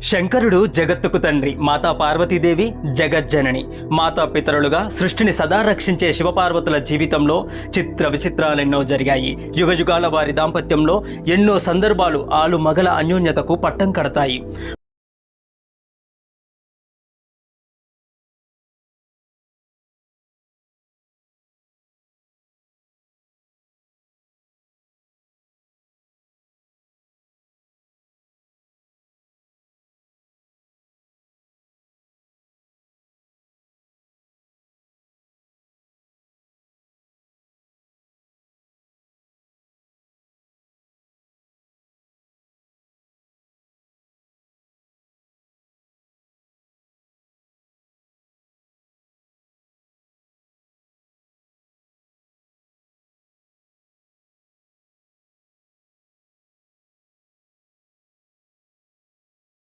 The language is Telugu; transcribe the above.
శంకరుడు జగత్తుకు తండ్రి, మాతా పార్వతీదేవి జగజ్జనని. మాతా పితరులుగా సృష్టిని సదా రక్షించే శివపార్వతుల జీవితంలో చిత్ర విచిత్రాలెన్నో జరిగాయి. యుగయుగాల వారి దాంపత్యంలో ఎన్నో సందర్భాలు ఆలు మగల అన్యోన్యతకు పట్టం కడతాయి.